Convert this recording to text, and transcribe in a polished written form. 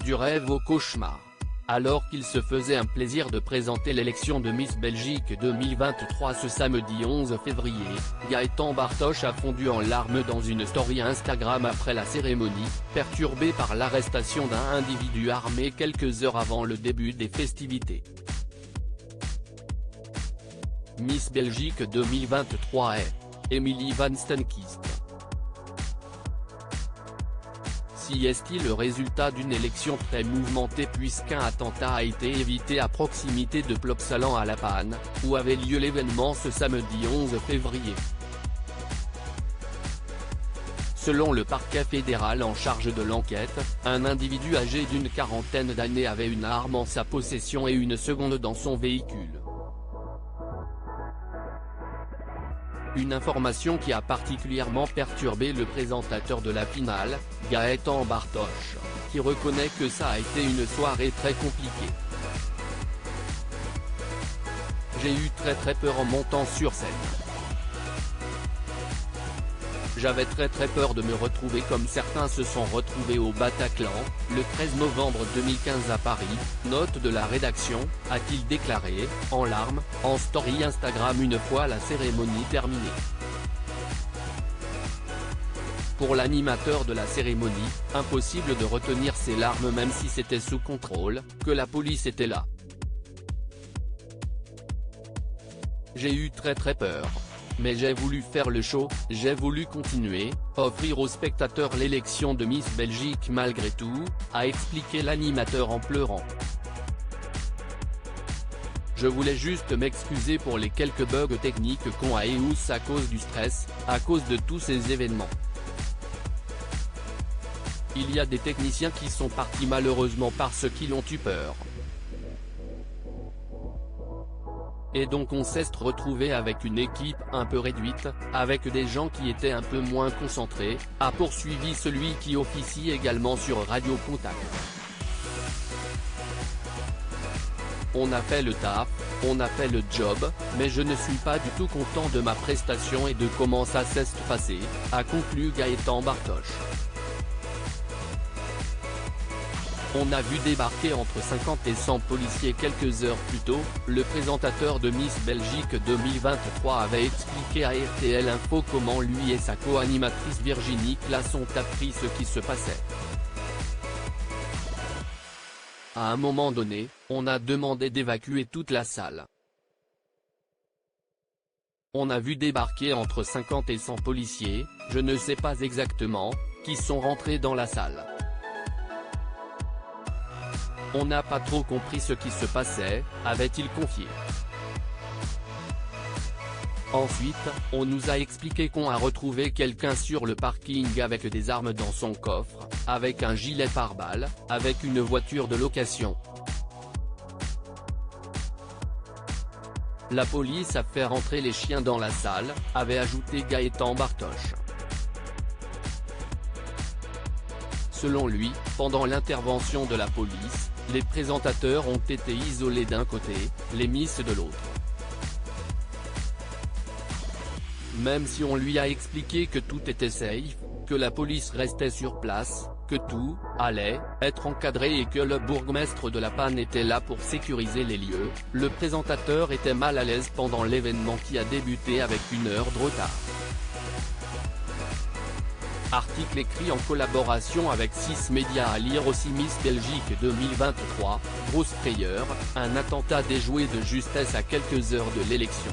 du rêve au cauchemar. Alors qu'il se faisait un plaisir de présenter l'élection de Miss Belgique 2023 ce samedi 11 février, Gaëtan Bartosz a fondu en larmes dans une story Instagram après la cérémonie, perturbé par l'arrestation d'un individu armé quelques heures avant le début des festivités. Miss Belgique 2023 est Emily Van Steenkist. Si est-il le résultat d'une élection très mouvementée puisqu'un attentat a été évité à proximité de Plopsaland à La Panne, où avait lieu l'événement ce samedi 11 février. Selon le parquet fédéral en charge de l'enquête, un individu âgé d'une quarantaine d'années avait une arme en sa possession et une seconde dans son véhicule. Une information qui a particulièrement perturbé le présentateur de la finale, Gaëtan Bartosz, qui reconnaît que ça a été une soirée très compliquée. J'ai eu très peur en montant sur scène. J'avais très peur de me retrouver comme certains se sont retrouvés au Bataclan, le 13 novembre 2015 à Paris, note de la rédaction, a-t-il déclaré, en larmes, en story Instagram une fois la cérémonie terminée. Pour l'animateur de la cérémonie, impossible de retenir ses larmes même si c'était sous contrôle, que la police était là. J'ai eu très peur. Mais j'ai voulu faire le show, j'ai voulu continuer, offrir aux spectateurs l'élection de Miss Belgique malgré tout, a expliqué l'animateur en pleurant. Je voulais juste m'excuser pour les quelques bugs techniques qu'on a eu à cause du stress, à cause de tous ces événements. Il y a des techniciens qui sont partis malheureusement parce qu'ils ont eu peur. Et donc on s'est retrouvé avec une équipe un peu réduite, avec des gens qui étaient un peu moins concentrés, a poursuivi celui qui officie également sur Radio Contact. On a fait le taf, on a fait le job, mais je ne suis pas du tout content de ma prestation et de comment ça s'est passé, a conclu Gaëtan Bartosz. On a vu débarquer entre 50 et 100 policiers quelques heures plus tôt, le présentateur de Miss Belgique 2023 avait expliqué à RTL Info comment lui et sa co-animatrice Virginie Claes ont appris ce qui se passait. À un moment donné, on a demandé d'évacuer toute la salle. On a vu débarquer entre 50 et 100 policiers, je ne sais pas exactement, qui sont rentrés dans la salle. On n'a pas trop compris ce qui se passait, avait-il confié. Ensuite, on nous a expliqué qu'on a retrouvé quelqu'un sur le parking avec des armes dans son coffre, avec un gilet pare-balles, avec une voiture de location. La police a fait rentrer les chiens dans la salle, avait ajouté Gaëtan Bartosz. Selon lui, pendant l'intervention de la police, les présentateurs ont été isolés d'un côté, les Miss de l'autre. Même si on lui a expliqué que tout était safe, que la police restait sur place, que tout allait être encadré et que le bourgmestre de La Panne était là pour sécuriser les lieux, le présentateur était mal à l'aise pendant l'événement qui a débuté avec 1 heure de retard. Article écrit en collaboration avec 6 médias à lire aussi Miss Belgique 2023, grosse frayeur, un attentat déjoué de justesse à quelques heures de l'élection.